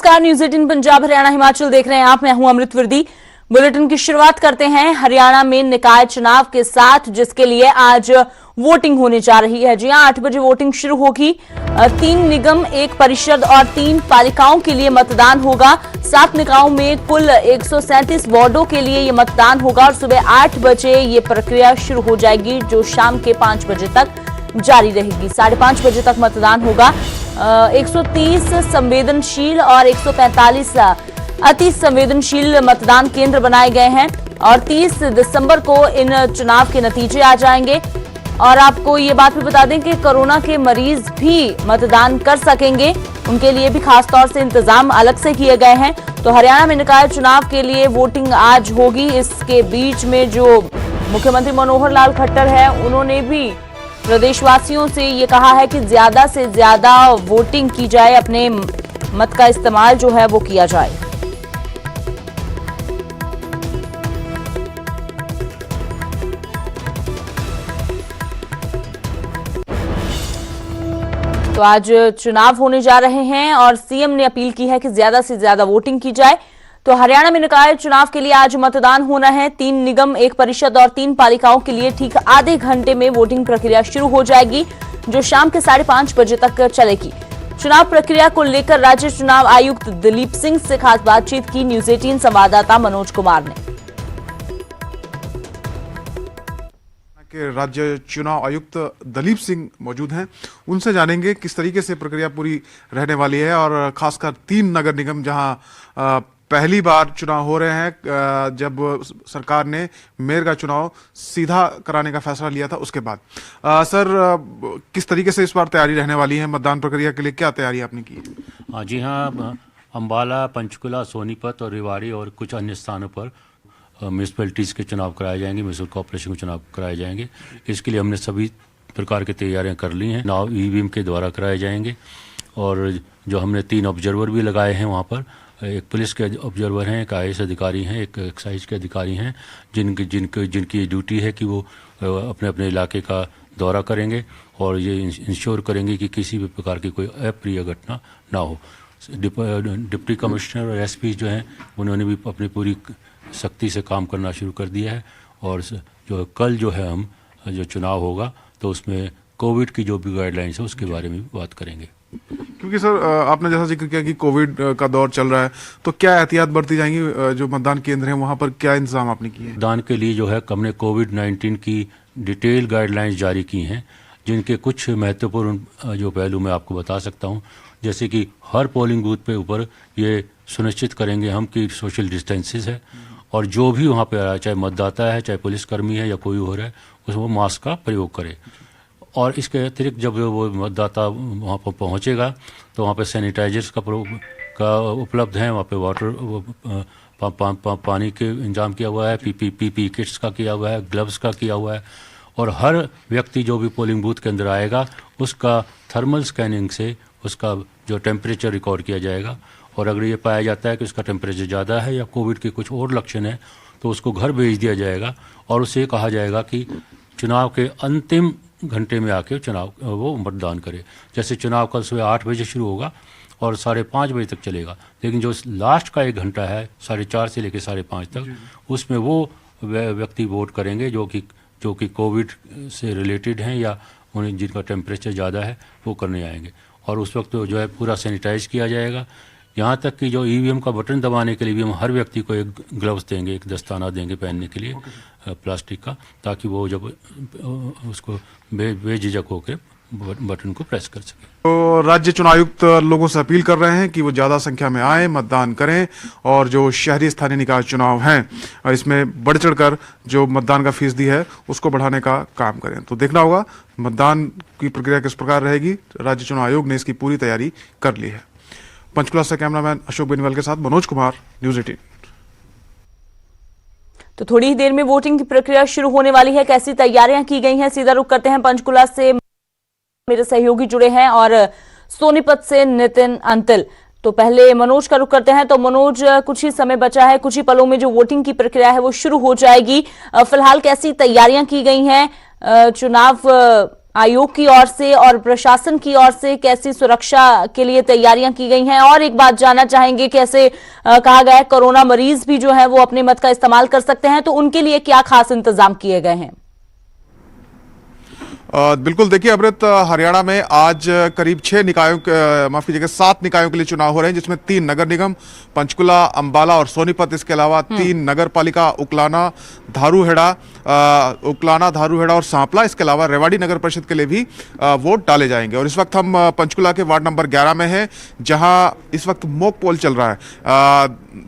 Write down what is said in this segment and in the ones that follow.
नमस्कार, न्यूज 18 पंजाब हरियाणा हिमाचल देख रहे हैं आप। मैं हूं अमृत वर्दी। बुलेटिन की शुरुआत करते हैं हरियाणा में निकाय चुनाव के साथ, जिसके लिए आज वोटिंग होने जा रही है। जी हां, 8 बजे वोटिंग शुरू होगी। 3 निगम, 1 परिषद और 3 पालिकाओं के लिए मतदान होगा। 7 निकायों में कुल 137 वार्डों के लिए ये मतदान होगा और सुबह 8 बजे ये प्रक्रिया शुरू हो जाएगी, जो शाम के 5 बजे तक जारी रहेगी। 5:30 बजे तक मतदान होगा। 130 संवेदनशील और 145 अति संवेदनशील मतदान केंद्र बनाए गए हैं और 30 दिसंबर को इन चुनाव के नतीजे आ जाएंगे। और आपको ये बात भी बता दें कि कोरोना के मरीज भी मतदान कर सकेंगे, उनके लिए भी खास तौर से इंतजाम अलग से किए गए हैं। तो हरियाणा में निकाय चुनाव के लिए वोटिंग आज होगी। इसके बीच में जो मुख्यमंत्री मनोहर लाल खट्टर है, उन्होंने भी प्रदेशवासियों से ये कहा है कि ज्यादा से ज्यादा वोटिंग की जाए, अपने मत का इस्तेमाल जो है वो किया जाए। तो आज चुनाव होने जा रहे हैं और सीएम ने अपील की है कि ज्यादा से ज्यादा वोटिंग की जाए। तो हरियाणा में निकाय चुनाव के लिए आज मतदान होना है। 3 निगम, 1 परिषद और 3 पालिकाओं के लिए ठीक आधे घंटे में वोटिंग प्रक्रिया शुरू हो जाएगी, जो शाम के 5:30 बजे तक चलेगी। चुनाव प्रक्रिया को लेकर राज्य चुनाव आयुक्त दिलीप सिंह से खास बातचीत की न्यूज 18 संवाददाता मनोज कुमार ने। के राज्य चुनाव आयुक्त दिलीप सिंह मौजूद हैं, उनसे जानेंगे किस तरीके से प्रक्रिया पूरी रहने वाली है और खासकर 3 नगर निगम जहां पहली बार चुनाव हो रहे हैं, जब सरकार ने मेयर का चुनाव सीधा कराने का फैसला लिया था उसके बाद। सर, किस तरीके से इस बार तैयारी रहने वाली है? मतदान प्रक्रिया के लिए क्या तैयारी आपने की है? जी हाँ, अम्बाला, पंचकुला, सोनीपत और रेवाड़ी और कुछ अन्य स्थानों पर म्यूनसिपैलिटीज़ के चुनाव कराए जाएंगे, म्यूनसिपल कॉर्पोरेशन के चुनाव कराए जाएंगे। इसके लिए हमने सभी प्रकार की तैयारियां कर ली हैं। चुनाव ईवीएम के द्वारा कराए जाएंगे और जो हमने 3 ऑब्जर्वर भी लगाए हैं वहाँ पर। एक पुलिस के ऑब्जर्वर हैं, एक IAS अधिकारी हैं, एक एक्साइज के अधिकारी हैं, जिनकी ड्यूटी है कि वो अपने अपने इलाके का दौरा करेंगे और ये इंश्योर करेंगे कि किसी भी प्रकार की कोई अप्रिय घटना ना हो। डिप्टी कमिश्नर और SP जो हैं, उन्होंने भी अपनी पूरी सख्ती से काम करना शुरू कर दिया है। और जो कल जो है हम जो चुनाव होगा तो उसमें कोविड की जो भी गाइडलाइंस है उसके बारे में भी बात करेंगे। क्योंकि सर, आपने जैसा जिक्र किया कि कोविड का दौर चल रहा है, तो क्या एहतियात बरती जाएंगी? जो मतदान केंद्र हैं वहां पर क्या इंतजाम आपने किए हैं? मतदान के लिए जो है हमने कोविड-19 की डिटेल गाइडलाइंस जारी की हैं, जिनके कुछ महत्वपूर्ण जो पहलू मैं आपको बता सकता हूँ। जैसे कि हर पोलिंग बूथ पे ऊपर ये सुनिश्चित करेंगे हम कि सोशल डिस्टेंसेस है और जो भी वहाँ पे आ रहा है, चाहे मतदाता है, चाहे पुलिसकर्मी है या कोई हो रहा है, उसमें मास्क का प्रयोग करे। और इसके अतिरिक्त जब वो मतदाता वहाँ पर पहुँचेगा तो वहाँ पे सैनिटाइजर्स का उपलब्ध है, वहाँ पे वाटर पानी के इंतजाम किया हुआ है, PPE किट्स का किया हुआ है, ग्लव्स का किया हुआ है। और हर व्यक्ति जो भी पोलिंग बूथ के अंदर आएगा उसका थर्मल स्कैनिंग से उसका जो टेम्परेचर रिकॉर्ड किया जाएगा और अगर ये पाया जाता है कि उसका टेम्परेचर ज़्यादा है या कोविड के कुछ और लक्षण है तो उसको घर भेज दिया जाएगा और उससे कहा जाएगा कि चुनाव के अंतिम घंटे में आके चुनाव वो मतदान करे। जैसे चुनाव कल सुबह 8 बजे शुरू होगा और 5:30 बजे तक चलेगा, लेकिन जो लास्ट का 1 घंटा है 4:30 से लेकर 5:30 तक, उसमें वो व्यक्ति वोट करेंगे जो कि कोविड से रिलेटेड हैं या उन्हें जिनका टेम्परेचर ज़्यादा है वो करने आएंगे। और उस वक्त जो है पूरा सैनिटाइज किया जाएगा। यहाँ तक कि जो EVM का बटन दबाने के लिए भी हम हर व्यक्ति को एक ग्लव्स देंगे, एक दस्ताना देंगे पहनने के लिए प्लास्टिक का, ताकि वो जब उसको बेझिझक होकर बटन को प्रेस कर सके। तो राज्य चुनाव आयुक्त लोगों से अपील कर रहे हैं कि वो ज्यादा संख्या में आए, मतदान करें और जो शहरी स्थानीय निकाय चुनाव हैं इसमें बढ़ चढ़कर जो मतदान का फीसदी है उसको बढ़ाने का काम करें। तो देखना होगा मतदान की प्रक्रिया किस प्रकार रहेगी। राज्य चुनाव आयोग ने इसकी पूरी तैयारी कर ली है। पंचकुला से कैमरामैन अशोक बेनीवाल के साथ मनोज कुमार, न्यूज 18। तो थोड़ी ही देर में वोटिंग की प्रक्रिया शुरू होने वाली है। कैसी तैयारियां की गई हैं, सीधा रुख करते हैं पंचकुला से। मेरे सहयोगी जुड़े हैं और सोनीपत से नितिन अंतिल। तो पहले मनोज का रुख करते हैं। तो मनोज, कुछ ही समय बचा है, कुछ ही पलों में जो वोटिंग की प्रक्रिया है वो शुरू हो जाएगी। फिलहाल कैसी तैयारियां की गई हैं? चुनाव आयोग की ओर से और प्रशासन की ओर से कैसी सुरक्षा के लिए तैयारियां की गई हैं? और एक बात जानना चाहेंगे, कैसे कहा गया है कोरोना मरीज भी जो है वो अपने मत का इस्तेमाल कर सकते हैं, तो उनके लिए क्या खास इंतजाम किए गए हैं? बिल्कुल, देखिए अमृत, हरियाणा में आज करीब 6 निकायों, माफ कीजिएगा 7 निकायों के लिए चुनाव हो रहे हैं, जिसमें 3 नगर निगम पंचकुला, अंबाला और सोनीपत, इसके अलावा 3 नगर पालिका उकलाना, धारूहेड़ा और सांपला, इसके अलावा रेवाड़ी नगर परिषद के लिए भी वोट डाले जाएंगे। और इस वक्त हम पंचकुला के वार्ड नंबर 11 में हैं, जहां इस वक्त मॉक पोल चल रहा है।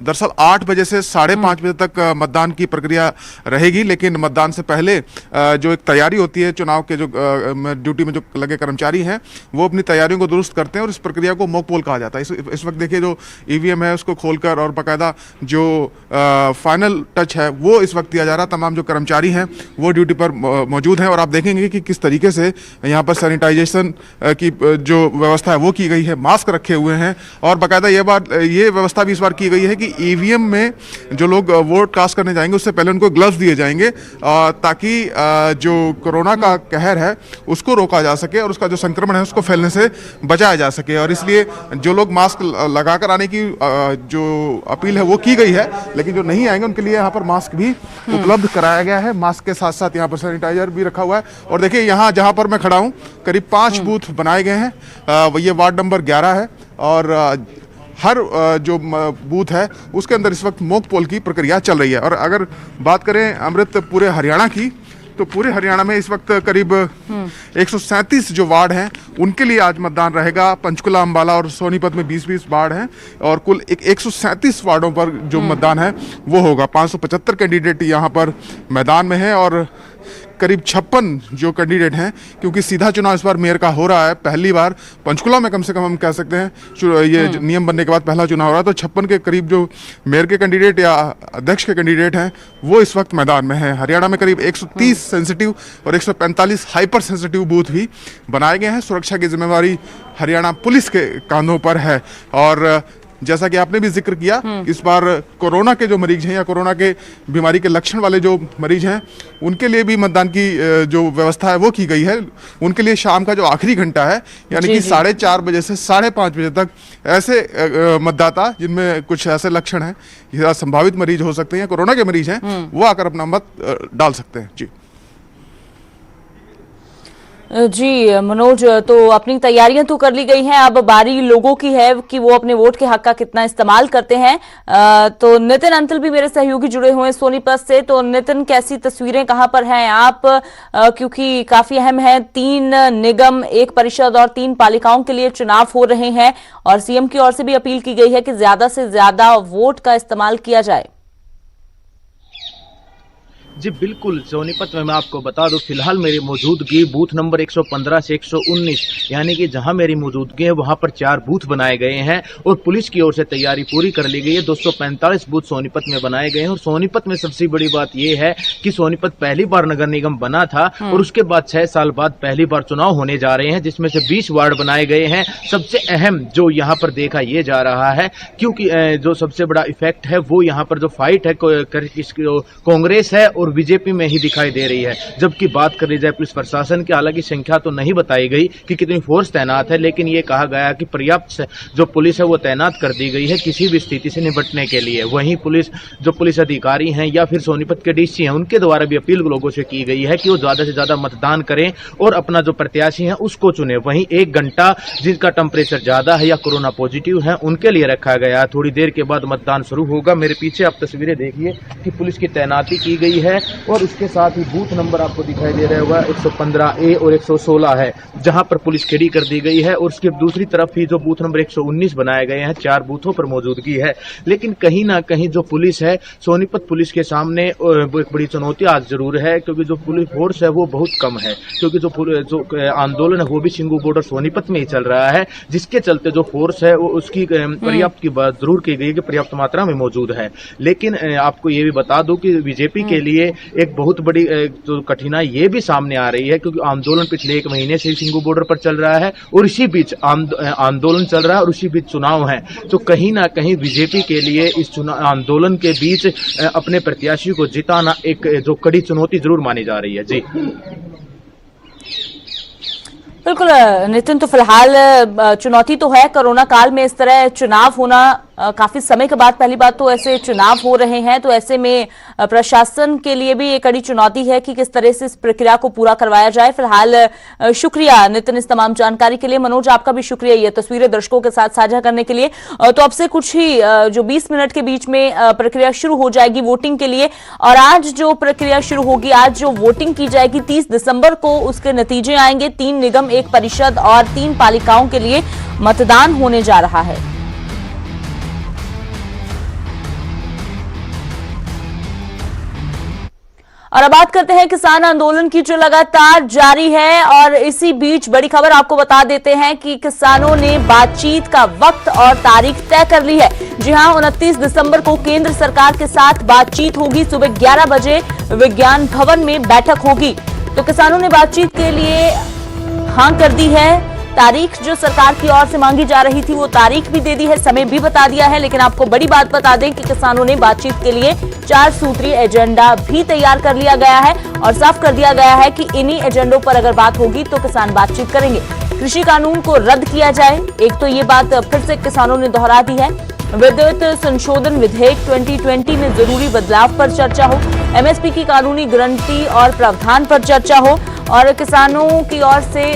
दरअसल 8 बजे से 5:30 बजे तक मतदान की प्रक्रिया रहेगी, लेकिन मतदान से पहले जो एक तैयारी होती है, चुनाव के जो ड्यूटी में जो लगे कर्मचारी हैं वो अपनी तैयारियों को दुरुस्त करते हैं और इस प्रक्रिया को मॉक पोल कहा जाता है। इस वक्त देखिए जो ईवीएम है उसको खोलकर और बाकायदा जो फाइनल टच है वो इस वक्त दिया जा रहा है। तमाम जो कर्मचारी हैं वो ड्यूटी पर मौजूद हैं और आप देखेंगे कि किस तरीके से यहाँ पर सैनिटाइजेशन की जो व्यवस्था है वो की गई है, मास्क रखे हुए हैं और बाकायदा ये व्यवस्था भी इस बार की गई है कि ईवीएम में जो लोग वोट कास्ट करने जाएंगे उससे पहले उनको ग्लव्स दिए जाएंगे ताकि जो कोरोना का कहर है उसको रोका जा सके और उसका जो संक्रमण है उसको फैलने से बचाया जा सके। और इसलिए जो लोग मास्क लगाकर आने की जो अपील है वो की गई है, लेकिन जो नहीं आएंगे उनके लिए यहाँ पर मास्क भी उपलब्ध कराया गया है। मास्क के साथ साथ यहाँ पर सैनिटाइजर भी रखा हुआ है। और देखिए यहाँ जहाँ पर मैं खड़ा हूँ करीब 5 बूथ बनाए गए हैं। ये वार्ड नंबर 11 है और हर जो बूथ है उसके अंदर इस वक्त मॉक पोल की प्रक्रिया चल रही है। और अगर बात करें अमृत पूरे हरियाणा की, तो पूरे हरियाणा में इस वक्त करीब 137 जो वार्ड हैं उनके लिए आज मतदान रहेगा। पंचकुला, अंबाला और सोनीपत में 20-20 वार्ड हैं और कुल 137 वार्डों पर जो मतदान है वो होगा। 575 कैंडिडेट यहाँ पर मैदान में है और करीब 56 जो कैंडिडेट हैं, क्योंकि सीधा चुनाव इस बार मेयर का हो रहा है, पहली बार पंचकुला में कम से कम हम कह सकते हैं ये नियम बनने के बाद पहला चुनाव हो रहा है, तो 56 के करीब जो मेयर के कैंडिडेट या अध्यक्ष के कैंडिडेट हैं वो इस वक्त मैदान में हैं। हरियाणा में करीब 130 सेंसिटिव और 145 हाइपर सेंसिटिव बूथ भी बनाए गए हैं। सुरक्षा की जिम्मेवारी हरियाणा पुलिस के कांधों पर है। और जैसा कि आपने भी जिक्र किया, इस बार कोरोना के जो मरीज हैं या कोरोना के बीमारी के लक्षण वाले जो मरीज हैं उनके लिए भी मतदान की जो व्यवस्था है वो की गई है। उनके लिए शाम का जो आखिरी घंटा है यानी कि 4:30 बजे से 5:30 बजे तक ऐसे मतदाता जिनमें कुछ ऐसे लक्षण हैं या संभावित मरीज हो सकते हैं या कोरोना के मरीज हैं वो आकर अपना मत डाल सकते हैं। जी मनोज, तो अपनी तैयारियां तो कर ली गई हैं, अब बारी लोगों की है कि वो अपने वोट के हक का कितना इस्तेमाल करते हैं। तो नितिन अंतल भी मेरे सहयोगी जुड़े हुए हैं सोनीपत से। तो नितिन, कैसी तस्वीरें, कहां पर हैं आप? क्योंकि काफी अहम है, 3 निगम, 1 परिषद और 3 पालिकाओं के लिए चुनाव हो रहे हैं और सीएम की ओर से भी अपील की गई है कि ज्यादा से ज्यादा वोट का इस्तेमाल किया जाए। जी बिल्कुल, सोनीपत में मैं आपको बता दूं, फिलहाल मेरी मौजूदगी बूथ नंबर 115 से 119 यानी कि जहां मेरी मौजूदगी है वहां पर 4 बूथ बनाए गए हैं और पुलिस की ओर से तैयारी पूरी कर ली गई है। 245 बूथ सोनीपत में बनाए गए हैं और सोनीपत में सबसे बड़ी बात यह है कि सोनीपत पहली बार नगर निगम बना था और उसके बाद 6 साल बाद पहली बार चुनाव होने जा रहे हैं, जिसमें से 20 वार्ड बनाए गए हैं। सबसे अहम जो यहाँ पर देखा यह जा रहा है, क्योंकि जो सबसे बड़ा इफेक्ट है वो यहाँ पर जो फाइट है कांग्रेस है और बीजेपी में ही दिखाई दे रही है। जबकि बात करी जाए पुलिस प्रशासन की, हालांकि संख्या तो नहीं बताई गई कि कितनी फोर्स तैनात है, लेकिन ये कहा गया कि पर्याप्त जो पुलिस है वो तैनात कर दी गई है किसी भी स्थिति से निपटने के लिए। वहीं पुलिस अधिकारी हैं या फिर सोनीपत के डीसी हैं, उनके द्वारा भी अपील लोगों से की गई है कि वो ज्यादा से ज्यादा मतदान करें और अपना जो प्रत्याशी है उसको चुने। वहीं 1 घंटा जिनका टेम्परेचर ज्यादा है या कोरोना पॉजिटिव है उनके लिए रखा गया। थोड़ी देर के बाद मतदान शुरू होगा। मेरे पीछे आप तस्वीरें देखिए कि पुलिस की तैनाती की गई है और उसके साथ ही बूथ नंबर आपको दिखाई दे रहा होगा 115A और 116 है, जहां पर पुलिस खड़ी कर दी गई है। और उसके दूसरी तरफ ही जो बूथ नंबर 119 बनाए गए हैं, 4 बूथों पर मौजूदगी है। लेकिन कहीं ना कहीं जो पुलिस है, सोनीपत पुलिस के सामने एक बड़ी चुनौती आज जरूर है, क्योंकि जो पुलिस फोर्स है वो बहुत कम है, क्योंकि जो आंदोलन है वो भी सिंगू बॉर्डर सोनीपत में ही चल रहा है, जिसके चलते जो फोर्स है वो उसकी पर्याप्त की बात जरूर की गई कि पर्याप्त मात्रा में मौजूद है। लेकिन आपको ये भी बता दूं कि बीजेपी के लिए एक बहुत बड़ी जो कठिनाई ये भी सामने आ रही है, क्योंकि आंदोलन पिछले 1 महीने से सिंगू बॉर्डर पर चल रहा है और इसी बीच आंदोलन चल रहा है और इसी बीच चुनाव है। तो कहीं ना कहीं बीजेपी के लिए इस चुनाव आंदोलन के बीच अपने प्रत्याशी को जिताना एक जो कड़ी चुनौती जरूर मानी जा रही है। जी बिल्कुल नितिन, तो फिलहाल चुनौती तो है कोरोना काल में इस तरह चुनाव होना, काफी समय के बाद पहली बात तो ऐसे चुनाव हो रहे हैं, तो ऐसे में प्रशासन के लिए भी एक बड़ी चुनौती है कि किस तरह से इस प्रक्रिया को पूरा करवाया जाए। फिलहाल शुक्रिया नितिन इस तमाम जानकारी के लिए। मनोज, आपका भी शुक्रिया ये तस्वीरें दर्शकों के साथ साझा करने के लिए। तो अब से कुछ ही जो 20 मिनट के बीच में प्रक्रिया शुरू हो जाएगी वोटिंग के लिए, और आज जो प्रक्रिया शुरू होगी, आज जो वोटिंग की जाएगी 30 दिसंबर को उसके नतीजे आएंगे। 3 निगम, 1 परिषद और 3 पालिकाओं के लिए मतदान होने जा रहा है। और अब बात करते हैं किसान आंदोलन की, जो लगातार जारी है। और इसी बीच बड़ी खबर आपको बता देते हैं कि किसानों ने बातचीत का वक्त और तारीख तय कर ली है। जी हां, 29 दिसंबर को केंद्र सरकार के साथ बातचीत होगी। सुबह 11 बजे विज्ञान भवन में बैठक होगी। तो किसानों ने बातचीत के लिए हां कर दी है। तारीख जो सरकार की ओर से मांगी जा रही थी वो तारीख भी दे दी है, समय भी बता दिया है। लेकिन आपको बड़ी बात बता दें कि किसानों ने बातचीत के लिए 4 सूत्रीय एजेंडा भी तैयार कर लिया गया है और साफ कर दिया गया है कि इन्हीं एजेंडों पर अगर बात होगी तो किसान बातचीत करेंगे। कृषि कानून को रद्द किया जाए, एक तो ये बात फिर से किसानों ने दोहरा दी है। विद्युत संशोधन विधेयक 2020 में जरूरी बदलाव पर चर्चा हो, एमएसपी की कानूनी गारंटी और प्रावधान पर चर्चा हो। और किसानों की ओर से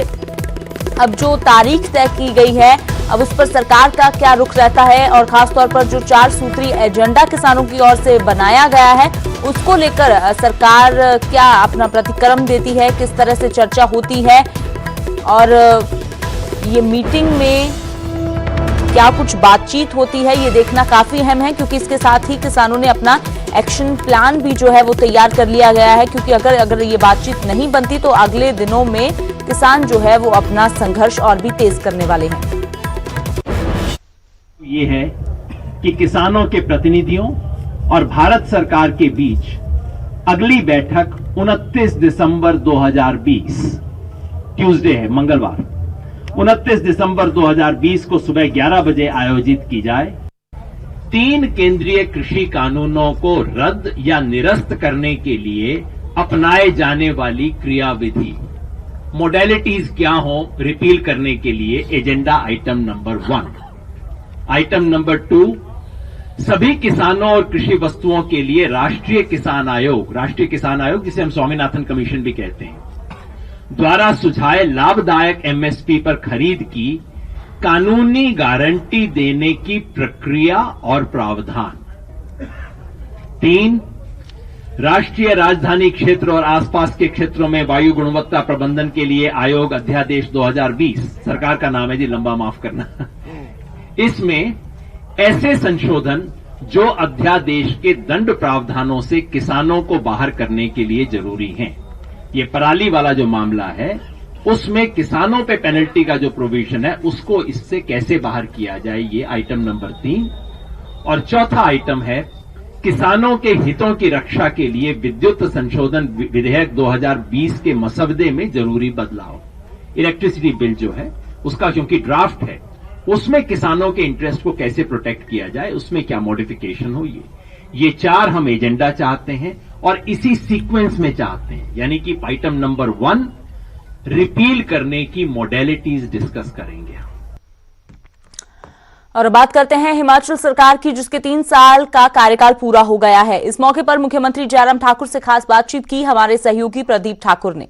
अब जो तारीख तय की गई है, अब उस पर सरकार का क्या रुख रहता है, और खासतौर पर जो 4 सूत्रीय एजेंडा किसानों की ओर से बनाया गया है उसको लेकर सरकार क्या अपना प्रतिक्रम देती है, किस तरह से चर्चा होती है, और ये मीटिंग में क्या कुछ बातचीत होती है, ये देखना काफी अहम है। क्योंकि इसके साथ ही किसानों ने अपना एक्शन प्लान भी जो है वो तैयार कर लिया गया है। क्योंकि अगर ये बातचीत नहीं बनती तो अगले दिनों में किसान जो है वो अपना संघर्ष और भी तेज करने वाले हैं। ये है कि किसानों के प्रतिनिधियों और भारत सरकार के बीच अगली बैठक 29 दिसंबर 2020 ट्यूसडे है, मंगलवार 29 दिसंबर 2020 को सुबह 11 बजे आयोजित की जाए। 3 केंद्रीय कृषि कानूनों को रद्द या निरस्त करने के लिए अपनाए जाने वाली क्रियाविधि, मोडेलिटीज क्या हो रिपील करने के लिए agenda item number 1। Item number 2, सभी किसानों और कृषि वस्तुओं के लिए राष्ट्रीय किसान आयोग जिसे हम स्वामीनाथन कमीशन भी कहते हैं, द्वारा सुझाए लाभदायक एमएसपी पर खरीद की कानूनी गारंटी देने की प्रक्रिया और प्रावधान। 3, राष्ट्रीय राजधानी क्षेत्र और आसपास के क्षेत्रों में वायु गुणवत्ता प्रबंधन के लिए आयोग अध्यादेश 2020, सरकार का नाम है जी, लंबा माफ करना। इसमें ऐसे संशोधन जो अध्यादेश के दंड प्रावधानों से किसानों को बाहर करने के लिए जरूरी हैं। ये पराली वाला जो मामला है उसमें किसानों पे पेनल्टी का जो प्रोविजन है उसको इससे कैसे बाहर किया जाए, ये आइटम नंबर 3। और चौथा आइटम है किसानों के हितों की रक्षा के लिए विद्युत संशोधन विधेयक 2020 के मसवदे में जरूरी बदलाव। इलेक्ट्रिसिटी बिल जो है उसका क्योंकि ड्राफ्ट है, उसमें किसानों के इंटरेस्ट को कैसे प्रोटेक्ट किया जाए, उसमें क्या मॉडिफिकेशन हो, ये 4 हम एजेंडा चाहते हैं और इसी सीक्वेंस में चाहते हैं। यानी कि आइटम नंबर 1 रिपील करने की मॉडेलिटीज डिस्कस करेंगे। और बात करते हैं हिमाचल सरकार की, जिसके 3 साल का कार्यकाल पूरा हो गया है। इस मौके पर मुख्यमंत्री जयराम ठाकुर से खास बातचीत की हमारे सहयोगी प्रदीप ठाकुर ने।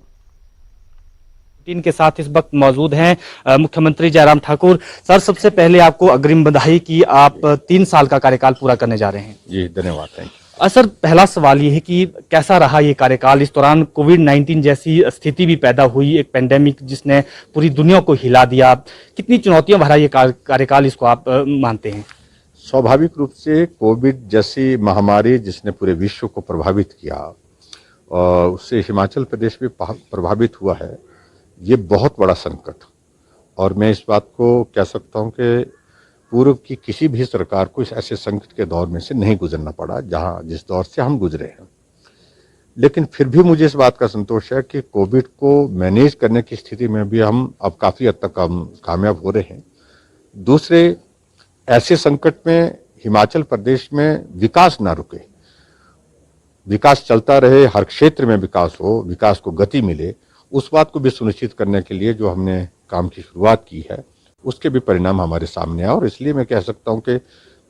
के साथ इस वक्त मौजूद हैं मुख्यमंत्री जयराम ठाकुर। सर, सबसे पहले आपको अग्रिम बधाई कि आप 3 साल का कार्यकाल पूरा करने जा रहे हैं। जी धन्यवाद, थैंक यू। सर, पहला सवाल ये है कि कैसा रहा ये कार्यकाल। इस दौरान कोविड-19 जैसी स्थिति भी पैदा हुई, एक पेंडेमिक जिसने पूरी दुनिया को हिला दिया। कितनी चुनौतियां भरा ये कार्यकाल, इसको आप मानते हैं? स्वाभाविक रूप से कोविड जैसी महामारी जिसने पूरे विश्व को प्रभावित किया और उससे हिमाचल प्रदेश भी प्रभावित हुआ है, ये बहुत बड़ा संकट। और मैं इस बात को कह सकता हूं कि पूर्व की किसी भी सरकार को इस ऐसे संकट के दौर में से नहीं गुजरना पड़ा जिस दौर से हम गुजरे हैं। लेकिन फिर भी मुझे इस बात का संतोष है कि कोविड को मैनेज करने की स्थिति में भी हम अब काफी हद तक हम कामयाब हो रहे हैं। दूसरे, ऐसे संकट में हिमाचल प्रदेश में विकास ना रुके, विकास चलता रहे, हर क्षेत्र में विकास हो, विकास को गति मिले, उस बात को भी सुनिश्चित करने के लिए जो हमने काम की शुरुआत की है उसके भी परिणाम हमारे सामने आए। और इसलिए मैं कह सकता हूं कि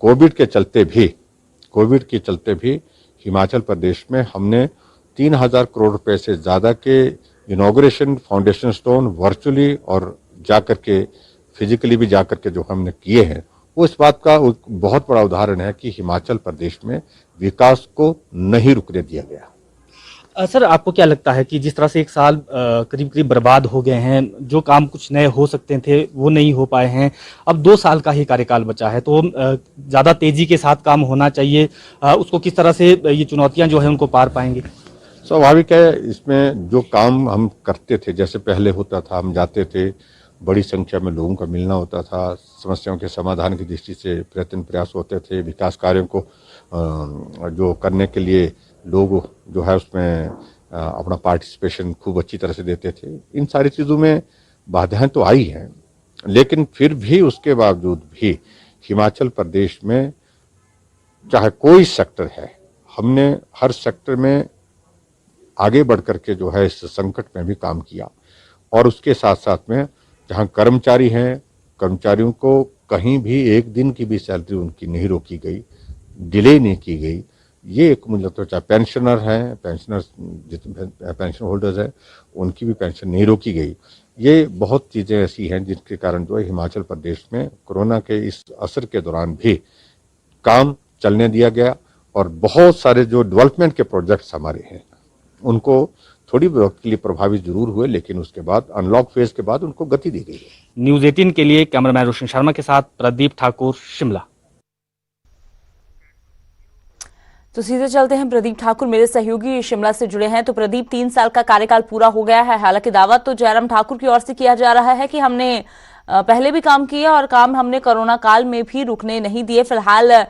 कोविड के चलते भी हिमाचल प्रदेश में हमने 3,000 करोड़ रुपए से ज्यादा के इनॉग्रेशन, फाउंडेशन स्टोन वर्चुअली और जाकर के फिजिकली भी जाकर के जो हमने किए हैं, वो इस बात का बहुत बड़ा उदाहरण है कि हिमाचल प्रदेश में विकास को नहीं रुकने दिया गया। सर, आपको क्या लगता है कि जिस तरह से एक साल करीब करीब बर्बाद हो गए हैं, जो काम कुछ नए हो सकते थे वो नहीं हो पाए हैं, अब 2 साल का ही कार्यकाल बचा है, तो ज़्यादा तेजी के साथ काम होना चाहिए, उसको किस तरह से ये चुनौतियां जो है उनको पार पाएंगे? स्वाभाविक है, इसमें जो काम हम करते थे, जैसे पहले होता था, हम जाते थे, बड़ी संख्या में लोगों का मिलना होता था, समस्याओं के समाधान की दृष्टि से प्रयास होते थे, विकास कार्यों को जो करने के लिए लोग जो है उसमें अपना पार्टिसिपेशन खूब अच्छी तरह से देते थे। इन सारी चीज़ों में बाधाएं तो आई हैं, लेकिन फिर भी उसके बावजूद भी हिमाचल प्रदेश में चाहे कोई सेक्टर है, हमने हर सेक्टर में आगे बढ़ करके जो है इस संकट में भी काम किया। और उसके साथ साथ में जहां कर्मचारी हैं, कर्मचारियों को कहीं भी एक दिन की भी सैलरी उनकी नहीं रोकी गई, डिले नहीं की गई। ये एक मुझे लगता है, चाहे पेंशनर हैं, पेंशन होल्डर्स हैं, उनकी भी पेंशन नहीं रोकी गई। ये बहुत चीज़ें ऐसी हैं जिनके कारण जो है हिमाचल प्रदेश में कोरोना के इस असर के दौरान भी काम चलने दिया गया। और बहुत सारे जो डेवलपमेंट के प्रोजेक्ट्स हमारे हैं उनको थोड़ी वक्त के लिए प्रभावित जरूर हुए, लेकिन उसके बाद अनलॉक फेज के बाद उनको गति दी गई है। न्यूज़ 18 के लिए कैमरामैन रोशन शर्मा के साथ प्रदीप ठाकुर, शिमला। तो सीधे चलते हैं, प्रदीप ठाकुर मेरे सहयोगी शिमला से जुड़े हैं। तो प्रदीप, 3 साल का कार्यकाल पूरा हो गया है, हालांकि दावा तो जयराम ठाकुर की ओर से किया जा रहा है कि हमने पहले भी काम किया और काम हमने कोरोना काल में भी रुकने नहीं दिए। फिलहाल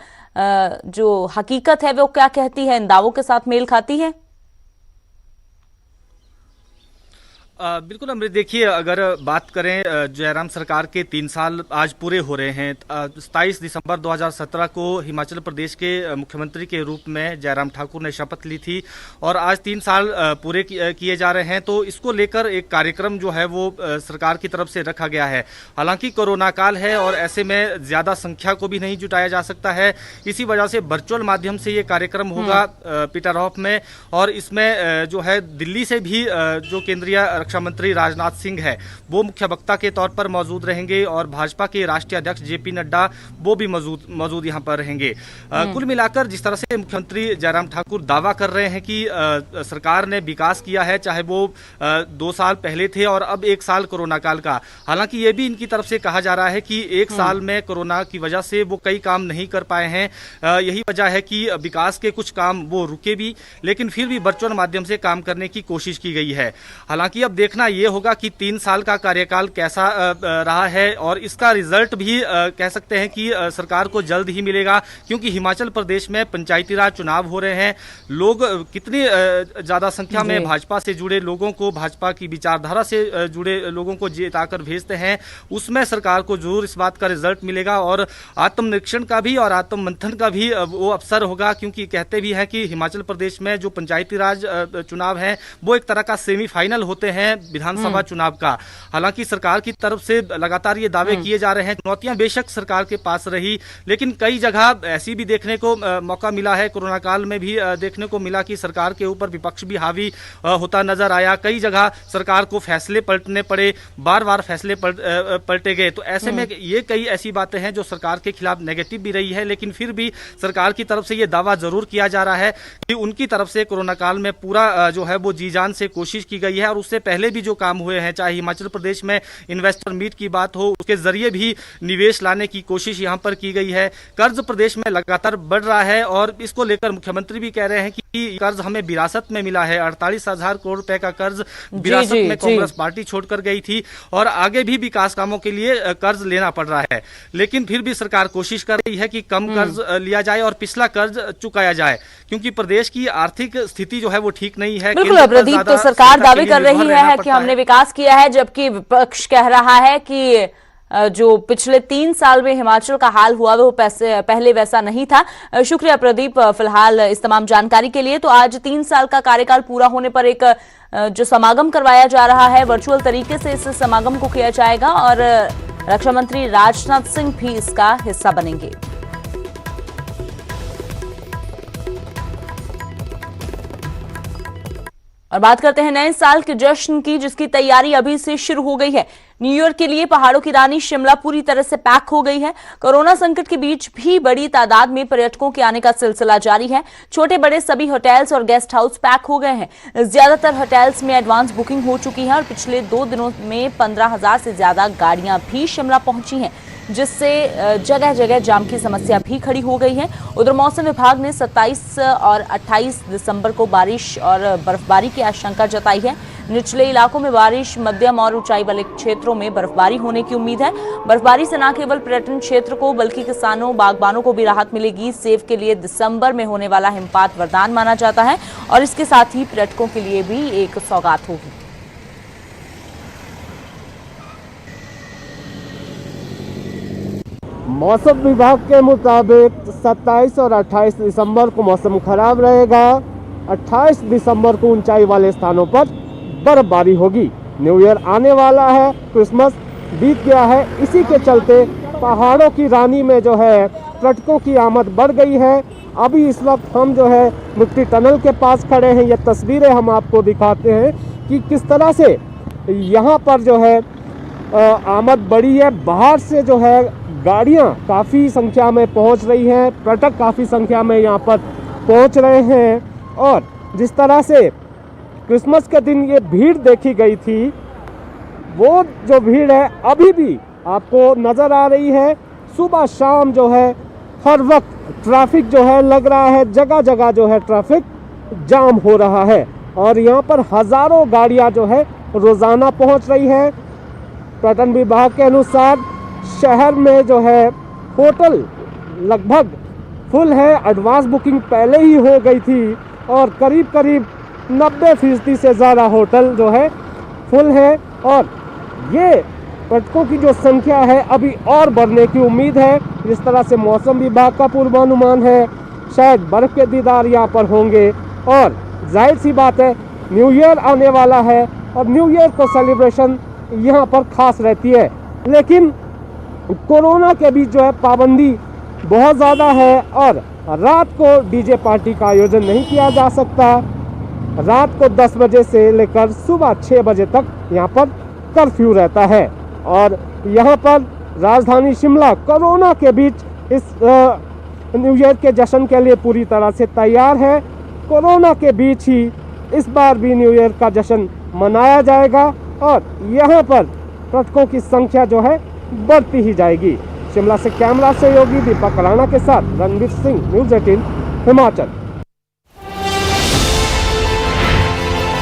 जो हकीकत है वो क्या कहती है, इन दावों के साथ मेल खाती है? बिल्कुल अमृत, देखिए अगर बात करें जयराम सरकार के 3 साल आज पूरे हो रहे हैं। 27 दिसंबर 2017 को हिमाचल प्रदेश के मुख्यमंत्री के रूप में जयराम ठाकुर ने शपथ ली थी और आज 3 साल पूरे किए जा रहे हैं। तो इसको लेकर एक कार्यक्रम जो है वो सरकार की तरफ से रखा गया है। हालांकि कोरोना काल है और ऐसे में ज़्यादा संख्या को भी नहीं जुटाया जा सकता है, इसी वजह से वर्चुअल माध्यम से ये कार्यक्रम होगा पीटर हॉफ में। और इसमें जो है दिल्ली से भी जो केंद्रीय रक्षा मंत्री राजनाथ सिंह है वो मुख्य वक्ता के तौर पर मौजूद रहेंगे और भाजपा के राष्ट्रीय अध्यक्ष जेपी नड्डा वो भी मौजूद यहां पर रहेंगे। कुल मिलाकर जिस तरह से मुख्यमंत्री जयराम ठाकुर दावा कर रहे हैं कि सरकार ने विकास किया है, चाहे वो 2 साल पहले थे और अब 1 साल कोरोना काल का। हालांकि ये भी इनकी तरफ से कहा जा रहा है कि 1 साल में कोरोना की वजह से वो कई काम नहीं कर पाए हैं। यही वजह है कि विकास के कुछ काम वो रुके भी, लेकिन फिर भी वर्चुअल माध्यम से काम करने की कोशिश की गई है। हालांकि अब देखना यह होगा कि 3 साल का कार्यकाल कैसा रहा है और इसका रिजल्ट भी कह सकते हैं कि सरकार को जल्द ही मिलेगा, क्योंकि हिमाचल प्रदेश में पंचायती राज चुनाव हो रहे हैं। लोग कितनी ज्यादा संख्या में भाजपा से जुड़े लोगों को, भाजपा की विचारधारा से जुड़े लोगों को जिताकर भेजते हैं, उसमें सरकार को जरूर इस बात का रिजल्ट मिलेगा। और आत्मनिरीक्षण का भी और आत्ममंथन का भी वो अवसर होगा, क्योंकि कहते भी हैं कि हिमाचल प्रदेश में जो पंचायती राज चुनाव है वो एक तरह का सेमीफाइनल होते हैं विधानसभा चुनाव का। हालांकि सरकार की तरफ से लगातार ये दावे किए जा रहे हैं। चुनौतियां बेशक सरकार के पास रही, लेकिन कई जगह ऐसी भी देखने को मौका मिला है, कोरोना काल में भी देखने को मिला कि सरकार के ऊपर विपक्ष भी हावी होता नजर आया। कई जगह सरकार को फैसले पलटने पड़े, बार बार फैसले पलटे गए। तो ऐसे में ये कई ऐसी बातें हैं जो सरकार के खिलाफ नेगेटिव भी रही है, लेकिन फिर भी सरकार की तरफ से ये दावा जरूर किया जा रहा है कि उनकी तरफ से कोरोना काल में पूरा जो है वो जी जान से कोशिश की गई है। और उससे पहले भी जो काम हुए हैं, चाहे हिमाचल प्रदेश में इन्वेस्टर मीट की बात हो, उसके जरिए भी निवेश लाने की कोशिश यहां पर की गई है। कर्ज प्रदेश में लगातार बढ़ रहा है और इसको लेकर मुख्यमंत्री भी कह रहे हैं कि कर्ज हमें विरासत में मिला है। 48,000 करोड़ रुपए का कर्ज विरासत में कांग्रेस पार्टी छोड़कर गई थी और आगे भी विकास कामों के लिए कर्ज लेना पड़ रहा है। लेकिन फिर भी सरकार कोशिश कर रही है कि कम कर्ज लिया जाए और पिछला कर्ज चुकाया जाए, क्योंकि प्रदेश की आर्थिक स्थिति जो है वो ठीक नहीं है। बिल्कुल प्रदीप, तो सरकार दावे कर रही है कि हमने विकास किया है, जबकि विपक्ष कह रहा है कि जो पिछले 3 साल में हिमाचल का हाल हुआ वो पहले वैसा नहीं था। शुक्रिया प्रदीप फिलहाल इस तमाम जानकारी के लिए। तो आज 3 साल का कार्यकाल पूरा होने पर एक जो समागम करवाया जा रहा है, वर्चुअल तरीके से इस समागम को किया जाएगा और रक्षा मंत्री राजनाथ सिंह भी इसका हिस्सा बनेंगे। और बात करते हैं नए साल के जश्न की, जिसकी तैयारी अभी से शुरू हो गई है। न्यू ईयर के लिए पहाड़ों की रानी शिमला पूरी तरह से पैक हो गई है। कोरोना संकट के बीच भी बड़ी तादाद में पर्यटकों के आने का सिलसिला जारी है। छोटे बड़े सभी होटल्स और गेस्ट हाउस पैक हो गए हैं। ज्यादातर होटल्स में एडवांस बुकिंग हो चुकी है और पिछले 2 दिनों में 15,000 से ज्यादा गाड़ियां भी शिमला पहुंची हैं, जिससे जगह जगह जाम की समस्या भी खड़ी हो गई है। उधर मौसम विभाग ने 27 और 28 दिसंबर को बारिश और बर्फबारी की आशंका जताई है। निचले इलाकों में बारिश, मध्यम और ऊंचाई वाले क्षेत्रों में बर्फबारी होने की उम्मीद है। बर्फबारी से न केवल पर्यटन क्षेत्र को बल्कि किसानों, बागबानों को भी राहत मिलेगी। सेब के लिए दिसंबर में होने वाला हिमपात वरदान माना जाता है और इसके साथ ही पर्यटकों के लिए भी एक सौगात होगी। मौसम विभाग के मुताबिक 27 और 28 दिसंबर को मौसम खराब रहेगा। 28 दिसंबर को ऊंचाई वाले स्थानों पर बर्फबारी होगी। न्यू ईयर आने वाला है, क्रिसमस बीत गया है, इसी के चलते पहाड़ों की रानी में जो है पर्यटकों की आमद बढ़ गई है। अभी इस वक्त हम जो है मिट्टी टनल के पास खड़े हैं। ये तस्वीरें हम आपको दिखाते हैं कि किस तरह से यहाँ पर जो है आमद बढ़ी है। बाहर से जो है गाड़ियाँ काफ़ी संख्या में पहुँच रही हैं, पर्यटक काफ़ी संख्या में यहाँ पर पहुँच रहे हैं। और जिस तरह से क्रिसमस के दिन ये भीड़ देखी गई थी, वो जो भीड़ है अभी भी आपको नज़र आ रही है। सुबह शाम जो है हर वक्त ट्रैफिक जो है लग रहा है, जगह जगह जो है ट्रैफिक जाम हो रहा है और यहाँ पर हज़ारों गाड़ियाँ जो है रोज़ाना पहुँच रही है। पर्यटन विभाग के अनुसार शहर में जो है होटल लगभग फुल है। एडवांस बुकिंग पहले ही हो गई थी और करीब करीब 90% से ज़्यादा होटल जो है फुल है और ये पर्यटकों की जो संख्या है अभी और बढ़ने की उम्मीद है। जिस तरह से मौसम विभाग का पूर्वानुमान है, शायद बर्फ़ के दीदार यहाँ पर होंगे और जाहिर सी बात है न्यू ईयर आने वाला है और न्यू ईयर को सेलिब्रेशन यहाँ पर खास रहती है। लेकिन कोरोना के बीच जो है पाबंदी बहुत ज़्यादा है और रात को डीजे पार्टी का आयोजन नहीं किया जा सकता। रात को 10 बजे से लेकर सुबह 6 बजे तक यहाँ पर कर्फ्यू रहता है और यहाँ पर राजधानी शिमला कोरोना के बीच इस न्यू ईयर के जश्न के लिए पूरी तरह से तैयार है। कोरोना के बीच ही इस बार भी न्यू ईयर का जश्न मनाया जाएगा और यहाँ पर पर्यटकों की संख्या जो है बढ़ती ही जाएगी। शिमला से कैमरा सहयोगी दीपक राणा के साथ रणवीर सिंह, न्यूज़ 18 हिमाचल।